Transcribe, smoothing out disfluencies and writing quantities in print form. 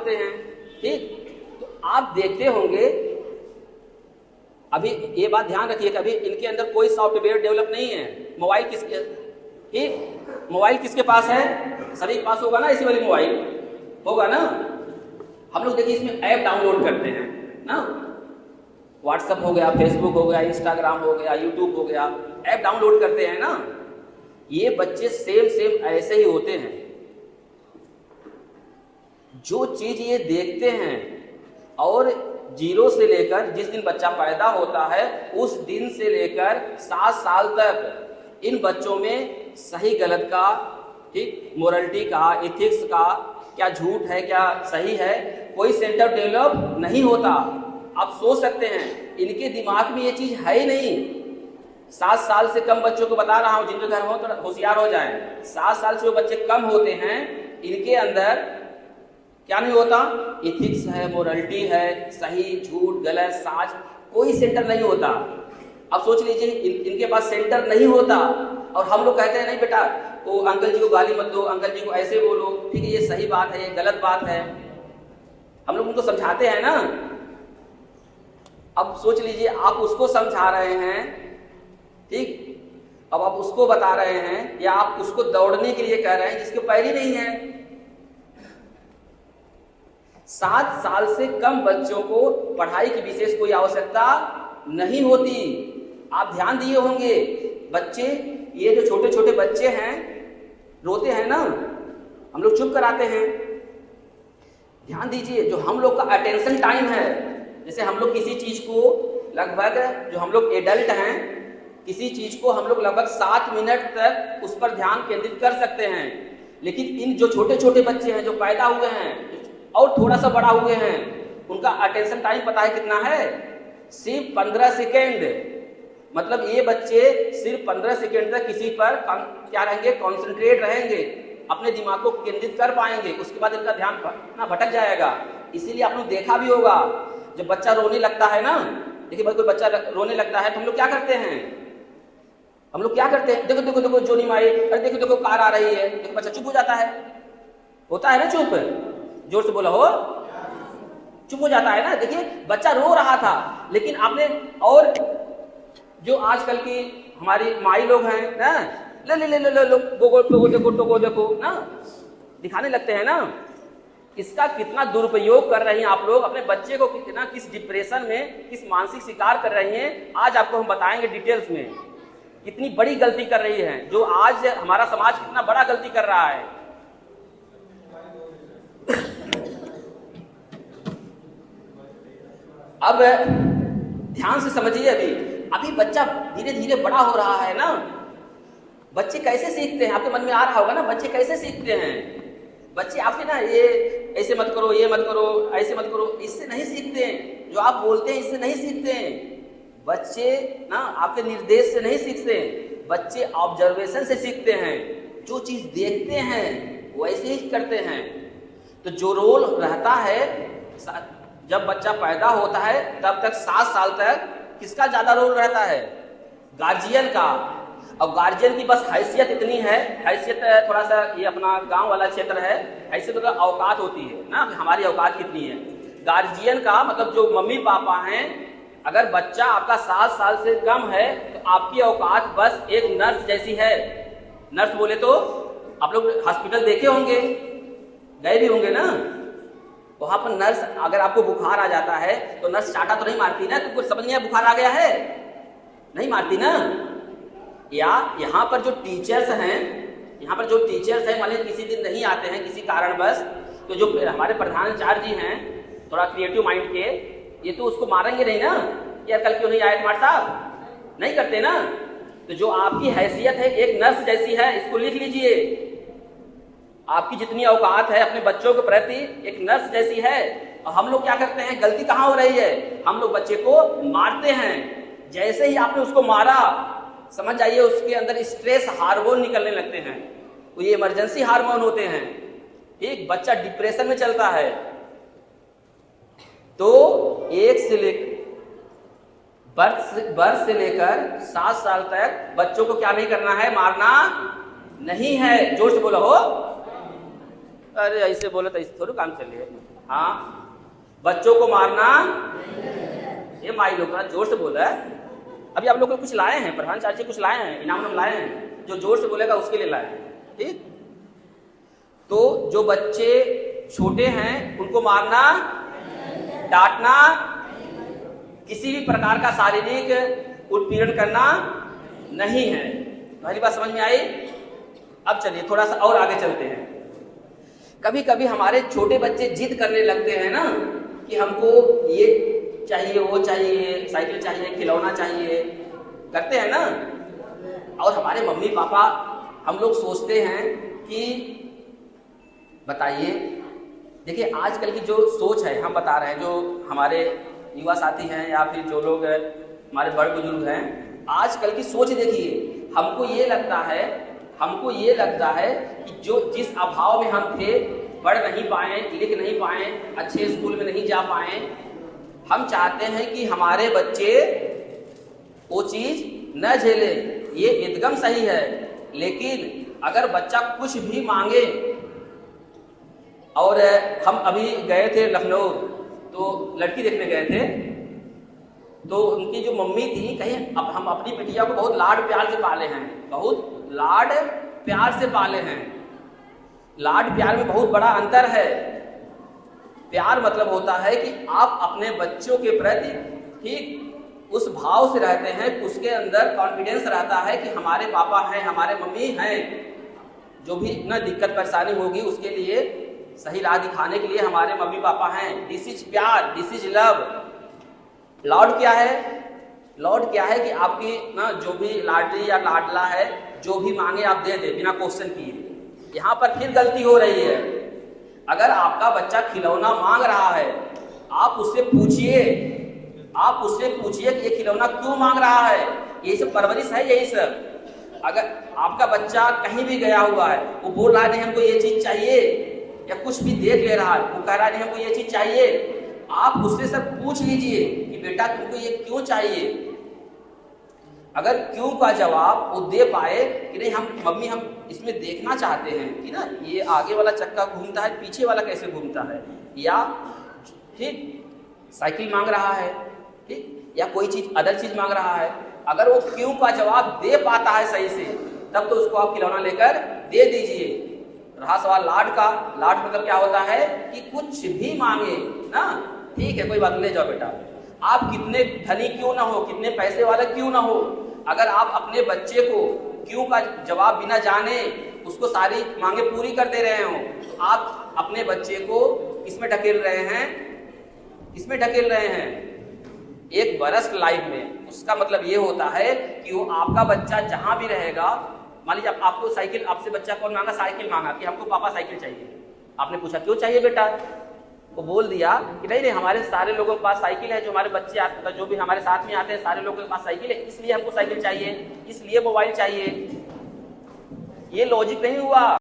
होते हैं। ठीक, तो आप देखते होंगे, अभी ये बात ध्यान रखिए कि अभी इनके अंदर कोई सॉफ्टवेयर डेवलप नहीं है। मोबाइल किसके, ठीक, मोबाइल किसके पास है? सभी के पास होगा ना, इसी वाली मोबाइल होगा ना। हम लोग देखिए इसमें ऐप डाउनलोड करते हैं ना, व्हाट्सएप हो गया, फेसबुक हो गया, इंस्टाग्राम हो गया, यूट्यूब हो गया, ऐप डाउनलोड करते हैं ना। ये बच्चे सेम ऐसे ही होते हैं। जो चीज ये देखते हैं और 0 से लेकर जिस दिन बच्चा पैदा होता है उस दिन से लेकर 7 साल तक इन बच्चों में सही गलत का, ठीक, मोरलिटी का, एथिक्स का, क्या झूठ है क्या सही है, कोई सेंटर डेवलप नहीं होता। आप सोच सकते हैं इनके दिमाग में ये चीज है ही नहीं। 7 साल से कम बच्चों को बता रहा हूं, जिनके घर हो तो होशियार हो जाएं। 7 साल से जो बच्चे कम होते हैं इनके अंदर क्या नहीं होता? एथिक्स है, मोरलिटी है, सही झूठ गलत साच, कोई सेंटर नहीं होता। अब सोच लीजिए इनके पास सेंटर नहीं होता और हम लोग कहते हैं नहीं बेटा वो अंकल जी को गाली मत दो, अंकल जी को ऐसे बोलो, ठीक है, ये सही बात है, ये गलत बात है, हम लोग उनको समझाते हैं ना। अब सोच लीजिए आप उसको समझा रहे हैं, ठीक, अब आप उसको बता रहे हैं या आप उसको दौड़ने के लिए कह रहे हैं जिसके पैर ही नहीं है। 7 साल से कम बच्चों को पढ़ाई की विशेष कोई आवश्यकता नहीं होती। आप ध्यान दिए होंगे, बच्चे, ये जो छोटे छोटे बच्चे हैं रोते हैं ना, हम लोग चुप कराते हैं। ध्यान दीजिए, जो हम लोग का अटेंशन टाइम है, जैसे हम लोग किसी चीज को लगभग, जो हम लोग एडल्ट हैं, किसी चीज को हम लोग लगभग 7 मिनट तक उस पर ध्यान केंद्रित कर सकते हैं। लेकिन इन जो छोटे छोटे बच्चे हैं जो पैदा हुए हैं और थोड़ा सा बड़ा हुए हैं, उनका अटेंशन टाइम पता है कितना है? सिर्फ 15 सेकेंड। मतलब ये बच्चे सिर्फ 15 सेकेंड तक किसी पर क्या रहेंगे? कॉन्सेंट्रेट रहेंगे, अपने दिमाग को केंद्रित कर पाएंगे, उसके बाद इनका ध्यान ना भटक जाएगा। इसीलिए आप लोग देखा भी होगा, जब बच्चा रोने लगता है ना, देखिए कोई बच्चा रोने लगता है तो हम लोग क्या करते हैं? हम लोग क्या करते हैं? देखो देखो देखो जोनी माई, अरे देखो देखो कार आ रही है, देखो बच्चा चुप हो जाता है, होता है ना चुप, जोर से बोला हो, चुप हो जाता है ना। देखिए बच्चा रो रहा था, लेकिन आपने, और जो आजकल की हमारी माई लोग हैं ना, ले ले ले ले लो देखो देखो ना, दिखाने लगते हैं ना। इसका कितना दुरुपयोग कर रही हैं आप लोग, अपने बच्चे को कितना, किस डिप्रेशन में, किस मानसिक शिकार कर रही हैं, आज आपको हम बताएंगे डिटेल्स में। कितनी बड़ी गलती कर रही है, जो आज हमारा समाज कितना बड़ा गलती कर रहा है। अब ध्यान से समझिए, अभी बच्चा धीरे धीरे बड़ा हो रहा है ना। बच्चे कैसे सीखते हैं? आपके मन में आ रहा होगा ना, बच्चे कैसे सीखते हैं? बच्चे आपसे ना ये ऐसे मत करो, ये मत करो, ऐसे मत करो, इससे नहीं सीखते हैं। जो आप बोलते हैं इससे नहीं सीखते हैं। बच्चे ना आपके निर्देश से नहीं सीखते हैं, बच्चे ऑब्जर्वेशन से सीखते हैं। जो चीज देखते हैं वैसे ही करते हैं। तो जो रोल रहता है, जब बच्चा पैदा होता है तब तक 7 साल तक किसका ज्यादा रोल रहता है? गार्जियन का। अब गार्जियन की बस हैसियत इतनी है, हैसियत थोड़ा सा ये अपना गांव वाला क्षेत्र है, हैसियत मतलब औकात होती है ना, हमारी औकात कितनी है। गार्जियन का मतलब जो मम्मी पापा हैं, अगर बच्चा आपका 7 साल से कम है तो आपकी औकात बस एक नर्स जैसी है। नर्स बोले तो आप लोग हॉस्पिटल देखे होंगे, गए भी होंगे ना, वहां पर नर्स, अगर आपको बुखार आ जाता है तो नर्स चाटा तो नहीं मारती ना, तुमको समझ नहीं आया बुखार आ गया है, नहीं मारती ना। या यहाँ पर जो टीचर्स हैं, यहाँ पर जो टीचर्स हैं, मान लीजिए किसी दिन नहीं आते हैं किसी कारणवश, तो जो हमारे प्रधानाचार्य जी हैं थोड़ा क्रिएटिव माइंड के, ये तो उसको मारेंगे नहीं ना, यार कल क्यों नहीं आए तुम्हारे साहब, नहीं करते ना। तो जो आपकी हैसियत है एक नर्स जैसी है, इसको लिख लीजिए। आपकी जितनी औकात है अपने बच्चों के प्रति एक नर्स जैसी है। और हम लोग क्या करते हैं, गलती कहाँ हो रही है? हम लोग बच्चे को मारते हैं। जैसे ही आपने उसको मारा, समझ जाइए उसके अंदर स्ट्रेस हार्मोन निकलने लगते हैं, वो ये इमरजेंसी हार्मोन होते हैं। एक बच्चा डिप्रेशन में चलता है। तो बर्थ से लेकर 7 साल तक बच्चों को क्या नहीं करना है? मारना नहीं है। जोर से बोला हो। अरे ऐसे बोलो तो ऐसे थोड़ी काम चलिए। हाँ, बच्चों को मारना, ये माई लोग थोड़ा जोर से बोल रहा है। अभी आप लोग को कुछ लाए हैं, प्रधान चाची कुछ लाए हैं, इनाम हम लाए हैं, जो जोर से बोलेगा उसके लिए लाए हैं, ठीक। तो जो बच्चे छोटे हैं उनको मारना, डांटना, किसी भी प्रकार का शारीरिक उत्पीड़न करना नहीं है। पहली बात समझ में आई। अब चलिए थोड़ा सा और आगे चलते हैं। कभी कभी हमारे छोटे बच्चे जिद करने लगते हैं ना कि हमको ये चाहिए, वो चाहिए, साइकिल चाहिए, खिलौना चाहिए, करते हैं ना। और हमारे मम्मी पापा, हम लोग सोचते हैं कि बताइए, देखिए आजकल की जो सोच है, हम बता रहे हैं, जो हमारे युवा साथी हैं या फिर जो लोग हमारे बड़े बुजुर्ग हैं, आजकल की सोच देखिए। हमको ये लगता है कि जो जिस अभाव में हम थे, पढ़ नहीं पाए, लिख नहीं पाए, अच्छे स्कूल में नहीं जा पाए, हम चाहते हैं कि हमारे बच्चे वो चीज न झेले। ये एकदम सही है। लेकिन अगर बच्चा कुछ भी मांगे, और हम अभी गए थे लखनऊ, तो लड़की देखने गए थे, तो उनकी जो मम्मी थी, कहीं अब हम अपनी बिटिया को बहुत लाड प्यार से पाले हैं, बहुत लाड प्यार से पाले हैं। लाड प्यार में बहुत बड़ा अंतर है। प्यार मतलब होता है कि आप अपने बच्चों के प्रति ठीक उस भाव से रहते हैं, उसके अंदर कॉन्फिडेंस रहता है कि हमारे पापा हैं, हमारे मम्मी हैं, जो भी ना दिक्कत परेशानी होगी उसके लिए सही राह दिखाने के लिए हमारे मम्मी पापा हैं। दिस इज प्यार, दिस इज लव। लॉर्ड क्या है? लॉर्ड क्या है कि आपकी ना जो भी लाडली या लाडला है, जो भी मांगे आप दे दे बिना क्वेश्चन किए। यहाँ पर फिर गलती हो रही है। अगर आपका बच्चा खिलौना मांग रहा है, आप उससे पूछिए कि ये खिलौना क्यों मांग रहा है। यही सब परवरिश है, यही सब। अगर आपका बच्चा कहीं भी गया हुआ है, वो बोल रहा है नहीं हमको ये चीज चाहिए, या कुछ भी देख ले रहा है, वो कह रहा है नहीं हमको ये चीज चाहिए, आप उससे सब पूछ लीजिए कि बेटा तुमको ये क्यों चाहिए। अगर क्यों का जवाब वो दे पाए कि नहीं हम मम्मी हम इसमें देखना चाहते हैं कि ना ये आगे वाला चक्का घूमता है, पीछे वाला कैसे घूमता है, या ठीक साइकिल मांग रहा है, ठीक, या कोई चीज अदर चीज मांग रहा है, अगर वो क्यों का जवाब दे पाता है सही से, तब तो उसको आप खिलौना लेकर दे दीजिए। रहा सवाल लाड का, लाड मतलब क्या होता है कि कुछ भी मांगे ना, ठीक है कोई बात, ले जाओ बेटा, आप कितने धनी क्यों ना हो, कितने पैसे वाले क्यों ना हो, अगर आप अपने बच्चे को क्यों का जवाब बिना जाने उसको सारी मांगे पूरी कर दे रहे हो, तो आप अपने बच्चे को इसमें ढकेल रहे हैं, इसमें ढकेल रहे हैं एक बरस लाइफ में। उसका मतलब ये होता है कि वो आपका बच्चा जहां भी रहेगा, मान लीजिए आपको साइकिल, आपसे बच्चा कौन मांगा, साइकिल मांगा कि हमको पापा साइकिल चाहिए, आपने पूछा क्यों चाहिए बेटा, वो बोल दिया कि नहीं हमारे सारे लोगों के पास साइकिल है, जो हमारे बच्चे आते, जो भी हमारे साथ में आते हैं सारे लोगों के पास साइकिल है, इसलिए हमको साइकिल चाहिए, इसलिए मोबाइल चाहिए। ये लॉजिक नहीं हुआ।